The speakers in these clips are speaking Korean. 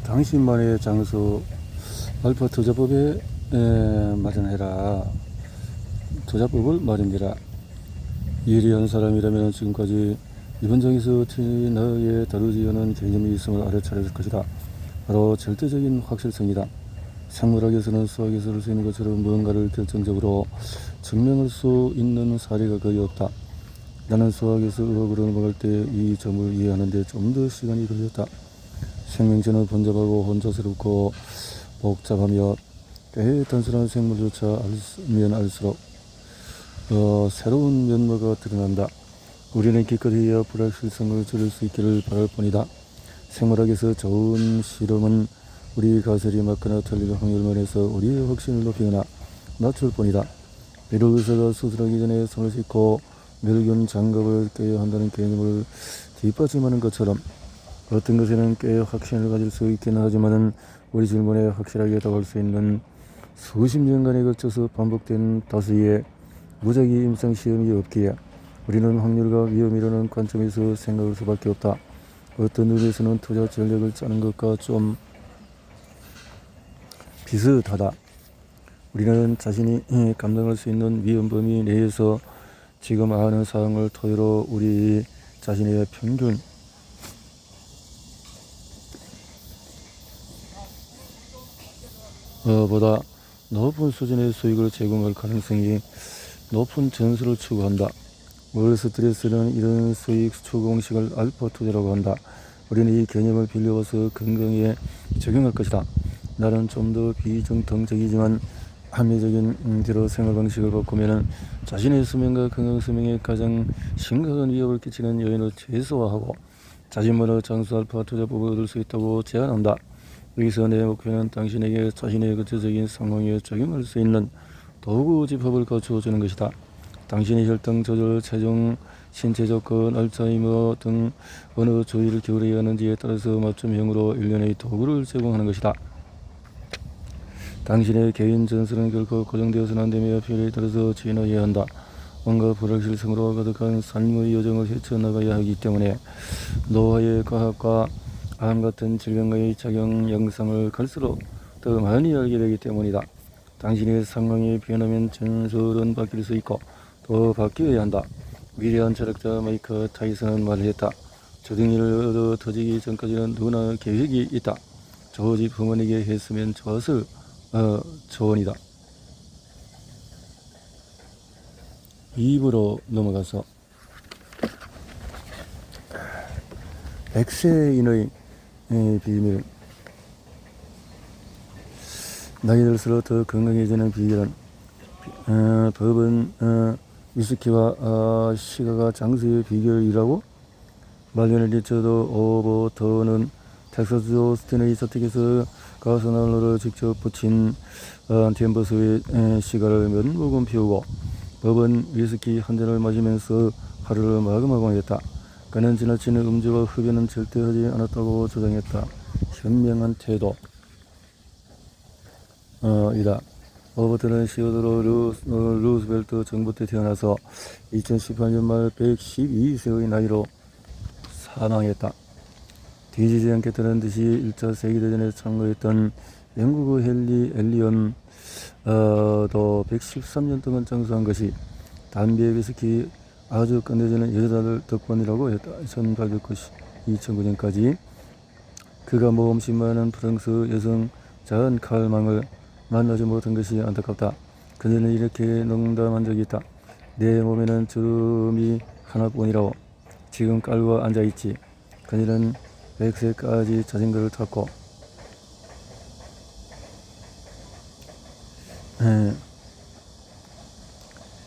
당신만의 장소 알파 투자법에 마련해라. 투자법을 마련해라. 예리한 사람이라면 지금까지 이번 장에서 너에 다루지 않은 개념이 있음을 알아차렸을 것이다. 바로 절대적인 확실성이다. 생물학에서는 수학에서 쓰이는 것처럼 무언가를 결정적으로 증명할 수 있는 사례가 거의 없다. 나는 수학에서 의학으로 넘어갈 때 이 점을 이해하는 데 좀 더 시간이 걸렸다. 생명체는 번잡하고 혼자스럽고 복잡하며 꽤 단순한 생물조차 알면 알수록 새로운 면모가 드러난다. 우리는 기꺼이 불확실성을 줄일 수 있기를 바랄 뿐이다. 생물학에서 좋은 실험은 우리 가설이 맞거나 틀릴 확률만 해서 우리의 확신을 높이거나 낮출 뿐이다. 비록 의사가 수술하기 전에 손을 씻고 멸균 장갑을 껴야 한다는 개념을 뒷받침하는 것처럼 어떤 것에는 꽤 확신을 가질 수 있기는 하지만은 우리 질문에 확실하게 답할 수 있는 수십 년간에 걸쳐서 반복된 다수의 무작위 임상시험이 없기에 우리는 확률과 위험이라는 관점에서 생각할 수밖에 없다. 어떤 의미에서는 투자 전략을 짜는 것과 좀 비슷하다. 우리는 자신이 감당할 수 있는 위험 범위 내에서 지금 아는 사항을 토대로 우리 자신의 평균 보다 높은 수준의 수익을 제공할 가능성이 높은 전술을 추구한다. 월스트리트는 이런 수익 추구 공식을 알파 투자라고 한다. 우리는 이 개념을 빌려와서 건강에 적용할 것이다. 나는 좀 더 비정통적이지만 합리적인 대로 생활 방식을 바꾸면 자신의 수명과 건강 수명에 가장 심각한 위협을 끼치는 요인을 최소화하고 자신만의 장수 알파 투자법을 얻을 수 있다고 제안한다. 여기서 내 목표는 당신에게 자신의 구체적인 상황에 적용할 수 있는 도구 집합을 갖추어 주는 것이다. 당신의 혈당 조절, 체중, 신체 조건, 알츠하이머 등 어느 주의를 기울여야 하는지에 따라서 맞춤형으로 일련의 도구를 제공하는 것이다. 당신의 개인 전술은 결코 고정되어서는 안되며 필요에 따라서 진화해야 한다. 온갖 불확실성으로 가득한 삶의 여정을 헤쳐나가야 하기 때문에 노화의 과학과 암 같은 질병과의 작용 영상을 갈수록 더 많이 알게 되기 때문이다. 당신의 상황이 변하면 전술은 바뀔 수 있고 또 바뀌어야 한다. 위대한 철학자 마이크 타이슨은 말했다. 주둥이를 얻어 터지기 전까지는 누구나 계획이 있다. 조지 부모에게 했으면 좋았을 조언이다. 2부로 넘어가서 백세인의 비밀. 나이 들수록 더 건강해지는 비결은 법은 위스키와 시가가 장수의 비결이라고 말년에 리처드 오버턴은 텍사스 오스틴의 저택에서 가스난로를 직접 붙인 템버스의 시가를 몇 모금 피우고 법은 위스키 한 잔을 마시면서 하루를 마감하고 그는 지나친 음주와 흡연은 절대 하지 않았다고 주장했다. 현명한 태도 이다. 오버턴은 시어도로 루스벨트 정부 때 태어나서 2018년 말 112세의 나이로 사망했다. 뒤지지 않겠다는 듯이 1차 세계대전에 참가했던 영국의 헨리 엘리언도 113년 동안 장수한 것이 담배, 위스키, 아주 끝내주는 여자들 덕분이라고 했다. 1890, 2009년까지 그가 모험심 많은 프랑스 여성 잔 칼망을 만나지 못한 것이 안타깝다. 그녀는 이렇게 농담한 적이 있다. 내 몸에는 주름이 하나뿐이라고. 지금 깔고 앉아있지. 그녀는 100세까지 자전거를 탔고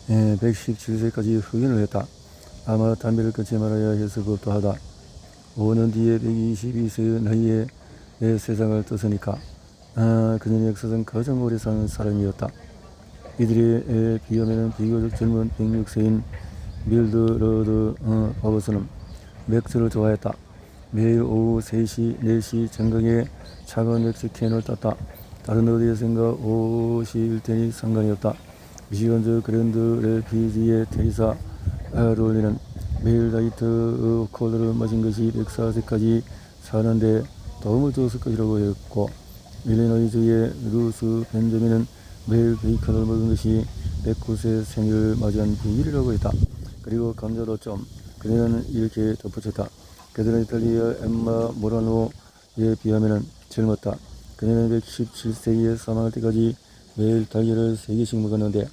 117세까지 흡연을 했다. 아마 담배를 끊지 말아야 해서 법도하다. 5년 뒤에 122세의 나이에 내 세상을 떠서니까 그녀는 역사상 가장 오래 사는 사람이었다. 이들의 비하면은 비교적 젊은 106세인 밀드러드 바버스는 맥주를 좋아했다. 매일 오후 3시, 4시 정각에 차가운 맥주 캔을 땄다. 다른 어디에선가 오실 테니 상관이 없다. 미시건주 그랜드 레피지의 테리사 롤리는 매일 다이트 콜라를 마신 것이 104세까지 사는데 도움을 주었을 것이라고 했고, 일리노이주의 루스 벤저민은 매일 베이컨을 먹은 것이 베쿠스의 생일을 맞이한 비밀이라고 했다. 그리고 감자도 좀. 그녀는 이렇게 덧붙였다. 그들은 이탈리아 엠마 모라노에 비하면 젊었다. 그녀는 117세기에 사망할 때까지 매일 달걀을 3개씩 먹었는데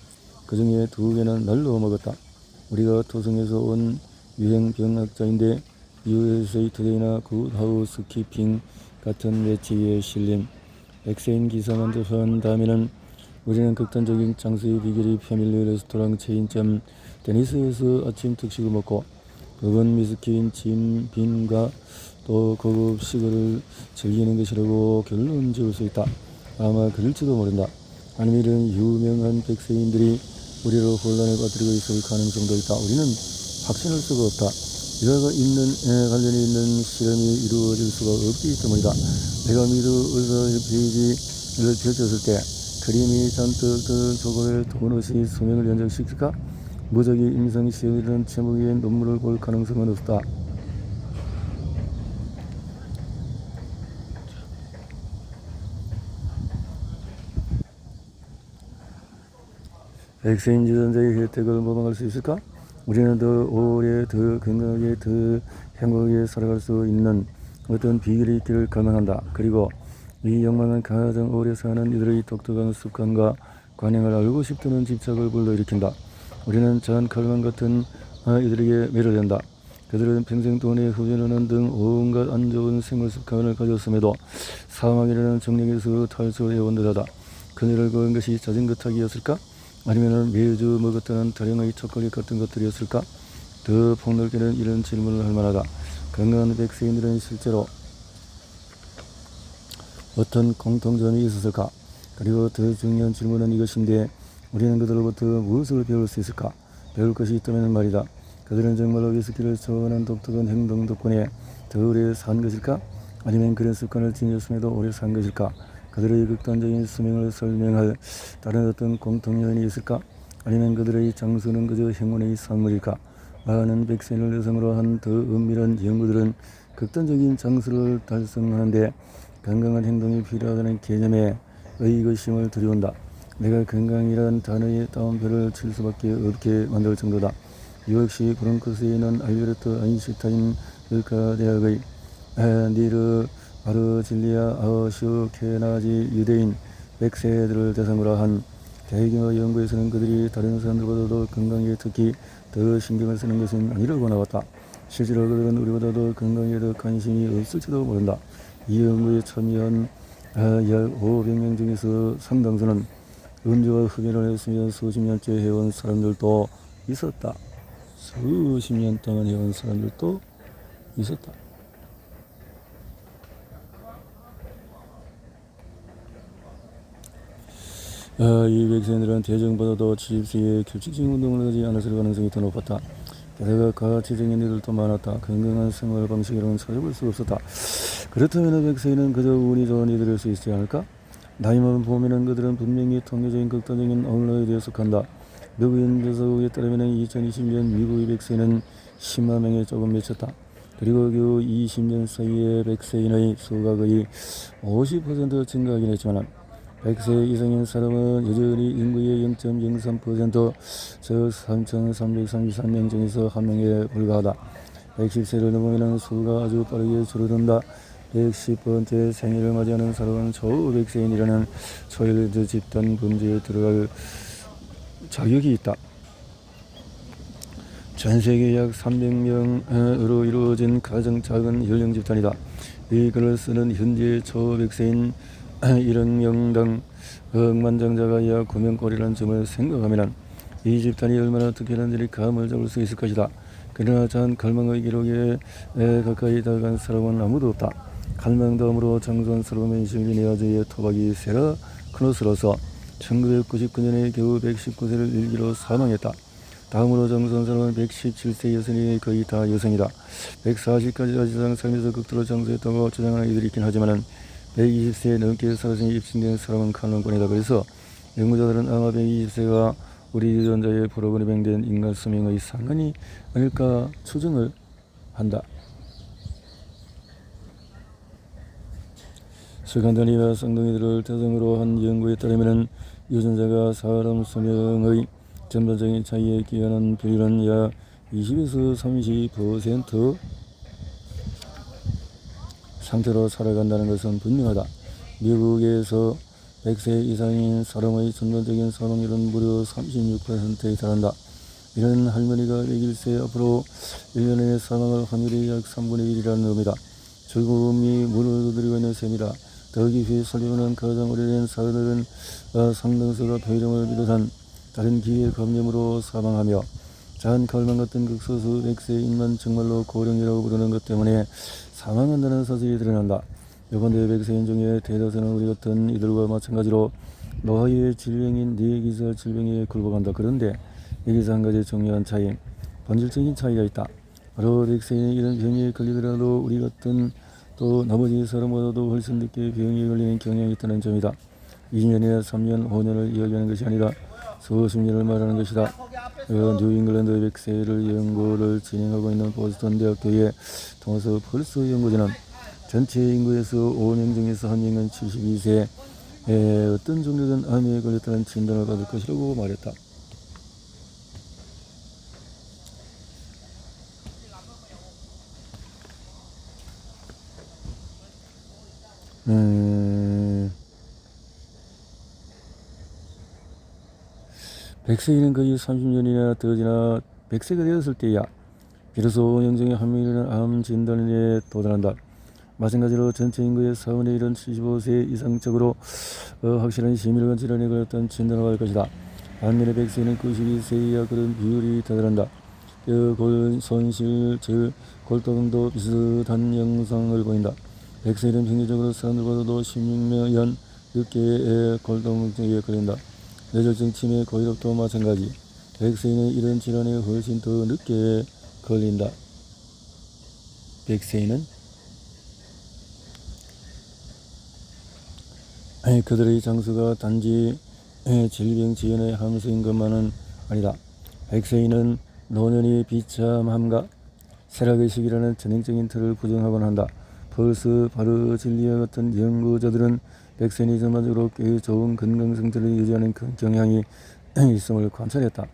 그 중에 2개는 날로 먹었다. 우리가 토성에서 온 유행병학자인데 USA 투데이나 굿하우스키핑 같은 매체에 실린 백세인 기사만 접한 다음에는 우리는 극단적인 장수의 비결이 패밀리 레스토랑 체인점 데니스에서 아침 특식을 먹고 그건 미스키인 짐빈과 또 고급식을 즐기는 것이라고 결론 지을 수 있다. 아마 그럴지도 모른다. 아니면 이런 유명한 백세인들이 우리를 혼란에 빠뜨리고 있을 가능성도 있다. 우리는 확신할 수가 없다. 이와 관련이 있는 실험이 이루어질 수가 없기 때문이다. 내가 미드 의사 페이지를 펼쳤을 때 그림이 잔뜩 조각의 도넛이 수명을 연장시킬까? 무적의 임상시험이라는 제목의 논문을 볼 가능성은 없다. 백세인 유전자의 혜택을 모방할 수 있을까? 우리는 더 오래, 더 건강하게, 더 행복하게 살아갈 수 있는 어떤 비결이 있기를 갈망한다. 그리고 이 욕망은 가장 오래 사는 이들의 독특한 습관과 관행을 알고 싶다는 집착을 불러일으킨다. 우리는 잔 칼만 같은 이들에게 매료된다. 그들은 평생 돈에 후진하는 등 온갖 안 좋은 생활 습관을 가졌음에도 사망이라는 정령에서 탈출해온 듯하다. 그녀를 구한 것이 자전거 타기였을까? 아니면 매주 먹었던 다량의 초콜릿 같은 것들이었을까? 더 폭넓게는 이런 질문을 할 만하다. 건강한 백세인들은 실제로 어떤 공통점이 있었을까? 그리고 더 중요한 질문은 이것인데 우리는 그들로부터 무엇을 배울 수 있을까? 배울 것이 있다면 말이다. 그들은 정말로 위스키를 좋아하는 독특한 행동 덕분에 더 오래 산 것일까? 아니면 그런 습관을 지녔음에도 오래 산 것일까? 그들의 극단적인 수명을 설명할 다른 어떤 공통 요인이 있을까? 아니면 그들의 장수는 그저 행운의 산물일까? 많은 백세인을 여성으로 한 더 은밀한 연구들은 극단적인 장수를 달성하는데 건강한 행동이 필요하다는 개념에 의구심을 들여온다. 내가 건강이란 단어에 따옴표를 칠 수밖에 없게 만들 정도다. 역시 브롱크스에 있는 알베르트 아인슈타인 의과대학의 니르 바르질리아 아우슈케나지 유대인 백세들을 대상으로 한 대규모 연구에서는 그들이 다른 사람들보다도 건강에 특히 더 신경을 쓰는 것은 아니라고 나왔다. 실제로 그들은 우리보다도 건강에 더 관심이 없을지도 모른다. 이 연구에 참여한 약 500명 중에서 상당수는 음주와 흡연을 했으며 수십 년째 해온 사람들도 있었다. 수십 년 동안 해온 사람들도 있었다. 이 백세인들은 대중보다도 70세에 규칙적인 운동을 하지 않았을 가능성이 더 높았다. 게다가 가치적인 이들도 많았다. 건강한 생활 방식이라는 찾아볼 수 없었다. 그렇다면 백세인은 그저 운이 좋은 이들일 수 있지 않을까? 나이만 보면은 그들은 분명히 통계적인 극단적인 언론에 속한다. 미국인 조사국에 따르면 2020년 미국의 백세인은 10만 명에 조금 미쳤다. 그리고 그 20년 사이에 백세인의 수가 거의 50% 증가하긴 했지만 100세 이상인 사람은 여전히 인구의 0.03%, 즉 3,333명 중에서 한 명에 불과하다. 110세를 넘으면 수가 아주 빠르게 줄어든다. 110번째 생일을 맞이하는 사람은 초백세인이라는 초일드 집단 범죄에 들어갈 자격이 있다. 전 세계 약 300명으로 이루어진 가장 작은 연령 집단이다. 이 글을 쓰는 현재 초백세인 1억 명당 억만장자가 약 9명꼴이라는 점을 생각하면 이 집단이 얼마나 특별한지 감을 잡을 수 있을 것이다. 그러나 잔 갈망의 기록에 가까이 다가간 사람은 아무도 없다. 갈망다음으로 장수한스러운 실비니아주의 토박이 세라 크노스로서 1999년에 겨우 119세를 일기로 사망했다. 다음으로 장수한 사람은 117세 여성이 거의 다 여성이다. 140까지 아지상 삶에서 극도로 장수했다고 주장하는 이들이 있긴 하지만 120세 넘게 살았으니 입증된 사람은 칼럼권이다. 그래서 연구자들은 아마 120세가 우리 유전자의 프로그래밍된 인간 수명의 상한이 아닐까 추정을 한다. 스칸다니아 쌍둥이들을 대상으로 한 연구에 따르면 유전자가 사람 수명의 점진적인 차이에 기여하는 비율은 약 20에서 30% 상태로 살아간다는 것은 분명하다. 미국에서 100세 이상인 사람의 전반적인 사망률은 무려 36%에 달한다. 이런 할머니가 100세 앞으로 1년에 사망할 확률이 약 3분의 1이라는 의미다. 죽음이 문을 두드리고 있는 셈이다. 더 깊이 살펴보는 가장 오래된 사례들은 상당수가 폐렴을 비롯한 다른 기계 감염으로 사망하며 자한 가을만 같은 극소수 100세인만 정말로 고령이라고 부르는 것 때문에 사망한다는 사실이 드러난다. 요번대 100세인 중에 대다수는 우리 같은 이들과 마찬가지로 노화의 질병인 뇌기사 질병에 굴복한다. 그런데 여기서 한 가지 중요한 차이, 본질적인 차이가 있다. 바로 100세인이 이런 병에 걸리더라도 우리 같은 또 나머지 사람보다도 훨씬 늦게 병에 걸리는 경향이 있다는 점이다. 2년이나 3년, 5년을 이야기하는 것이 아니라 수십 년을 말하는 것이다. 뉴잉글랜드 100세를 연구를 진행하고 있는 보스턴 대학교의 토마스 펄스 연구진은 전체 인구에서 5명 중에서 1명은 72세에 어떤 종류든 암에 걸렸다는 진단을 받을 것이라고 말했다. 백세인은 거의 30년이나 더 지나 100세가 되었을 때야 비로소 5명 중에 1명이라는 암 진단에 도달한다. 마찬가지로 전체 인구의 4분의 1은 75세 이상적으로 확실한 심혈관 질환에 걸렸다는 진단을 받을 것이다. 반면에 100세는 92세 이하 그런 비율이 다달한다. 골 손실, 즉 골다공도 비슷한 영상을 보인다. 100세는 평균적으로 사람들보다도 16년 늦게 골다공증에 걸린다. 뇌졸중, 치매, 고혈압도 마찬가지. 100세인은 이런 질환에 훨씬 더 늦게 걸린다. 100세인은 그들의 장수가 단지 질병 지연의 함수인 것만은 아니다. 100세인은 노년이 비참함과 쇠락의 시기라는 전형적인 틀을 부정하곤 한다. 펄스 바르질리아 같은 연구자들은 100세인이 전반적으로 꽤 좋은 건강 상태를 유지하는 경향이 있음을 관찰했다.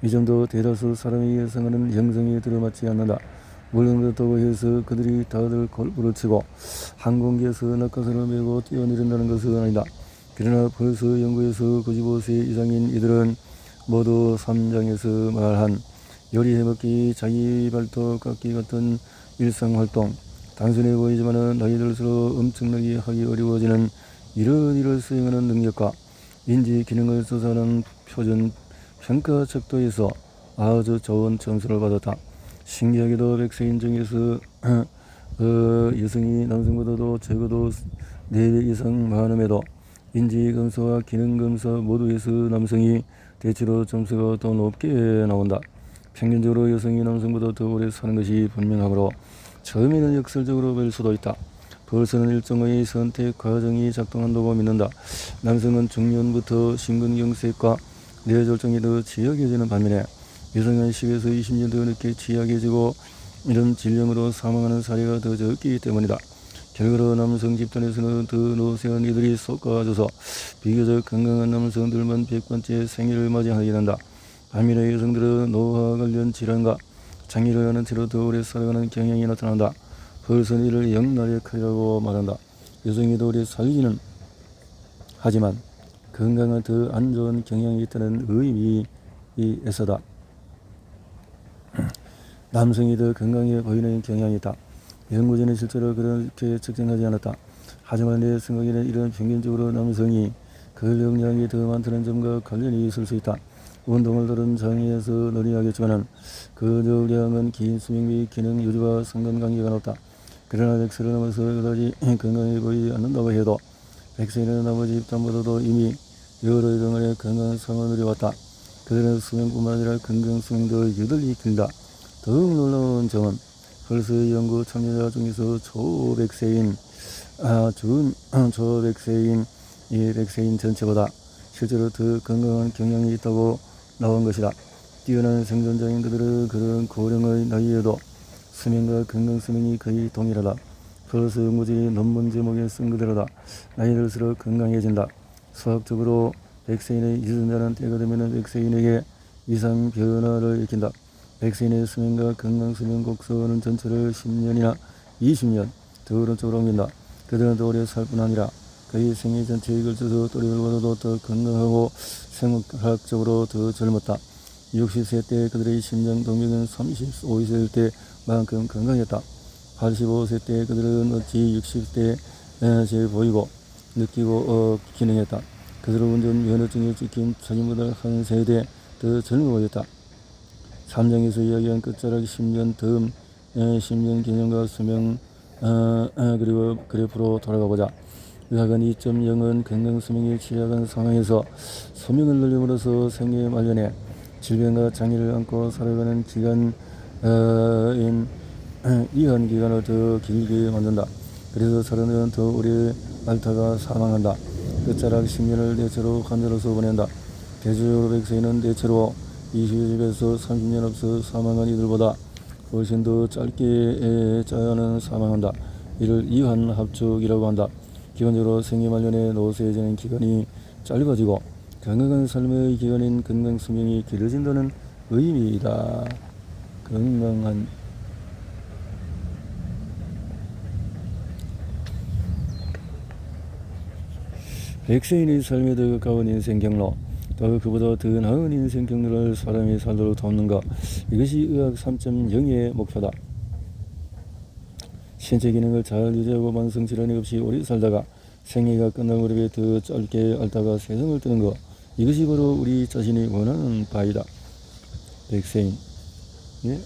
이 점도 대다수 사람이 예상하는 형성에 들어맞지 않는다. 물론 그렇다고 해서 그들이 다들 골프를 치고 항공기에서 낙하산을 메고 뛰어내린다는 것은 아니다. 그러나 벌써 연구에서 95세 이상인 이들은 모두 3장에서 말한 요리해먹기, 자기발톱 깎기 같은 일상활동, 단순해 보이지만 나이 들수록 엄청나게 하기 어려워지는 이런 일을 수행하는 능력과 인지 기능을 조사하는 표준 평가 척도에서 아주 좋은 점수를 받았다. 신기하게도 100세인 중에서 여성이 남성보다도 적어도 4배 이상 많음에도 인지검사와 기능검사 모두에서 남성이 대체로 점수가 더 높게 나온다. 평균적으로 여성이 남성보다 더 오래 사는 것이 분명하므로 처음에는 역설적으로 볼 수도 있다. 벌써는 일종의 선택 과정이 작동한다고 믿는다. 남성은 중년부터 심근경색과 뇌졸중이 더 취약해지는 반면에 여성은 10에서 20년 더 늦게 취약해지고 이런 질병으로 사망하는 사례가 더 적기 때문이다. 결과로 남성 집단에서는 더 노쇠한 이들이 쏟아져서 비교적 건강한 남성들만 100번째 생일을 맞이하게 된다. 반면에 여성들은 노화 관련 질환과 장애를 하는 채로 더 오래 살아가는 경향이 나타난다. 벌써 이를 영날의 칼이라고 말한다. 여성이 더 오래 살기는 하지만 건강은 더 안 좋은 경향이 있다는 의미에서다. 남성이 더 건강해 보이는 경향이 있다. 연구진은 실제로 그렇게 측정하지 않았다. 하지만 내 생각에는 이런 평균적으로 남성이 근력량이 더 많다는 점과 관련이 있을 수 있다. 운동을 다른 장애에서 논의하겠지만 근력량은 긴 수명 및 기능 유지와 상관관계가 높다. 그러나 100세를 넘어서 그다지 건강해 보이지 않는다고 해도 100세는 나머지 집단보다도 이미 여러 병원의 건강 상황을 누려왔다. 그들은 수명뿐만 아니라 건강 수명도 유달리 길다. 더욱 놀라운 점은 벌써 연구 참여자 중에서 초100세인 이 100세인 전체보다 실제로 더 건강한 경향이 있다고 나온 것이다. 뛰어난 생존자인 그들은 그런 고령의 나이에도 수명과 건강 수명이 거의 동일하다. 그래서 연구진이 논문 제목에 쓴 그대로다. 나이 들수록 건강해진다. 수학적으로 100세인의 유전자는 때가 되면 100세인에게 이상 변화를 일으킨다. 100세인의 수명과 건강 수명 곡선은 전체를 10년이나 20년 더 오른쪽으로 옮긴다. 그들은 더 오래 살 뿐 아니라 그의 생애 전체에 걸쳐서 또래를 보다도 더 건강하고 생물학적으로 더 젊었다. 60세 때 그들의 심장 동력은 35세 때만큼 건강했다. 85세 때 그들은 어찌 60대에 제 보이고 느끼고 기능했다. 그들은 운전 면허증에 찍힌 자신보다 한 세대 더 젊어 보였다. 삼장에서 이야기한 끝자락 10년 덤 10년 개념과 수명 그리고 그래프로 돌아가 보자. 의학은 2.0은 건강 수명이 취약한 상황에서 수명을 늘림으로써 생애 말년에 질병과 장애를 안고 살아가는 기간인 이한 기간을 더 길게 만든다. 그래서 사람들은 더 오래 앓다가 사망한다. 끝자락 10년을 대체로 환자로서 보낸다. 대체적으로 100세는 대체로 20에서 30년 앞서 사망한 이들보다 훨씬 더 짧게 짜야는 사망한다. 이를 이환합축이라고 한다. 기본적으로 생애 말년에 노쇠해지는 기간이 짧아지고 건강한 삶의 기간인 건강 수명이 길어진다는 의미이다. 건강한 100세인의 삶에 더 가까운 인생 경로, 또 그보다 더 나은 인생 경로를 사람이 살도록 돕는 것, 이것이 의학 3.0의 목표다. 신체 기능을 잘 유지하고 만성 질환이 없이 오래 살다가 생애가 끝날 무렵에 더 짧게 앓다가 세상을 뜨는 것, 이것이 바로 우리 자신이 원하는 바이다. 100세인. 예?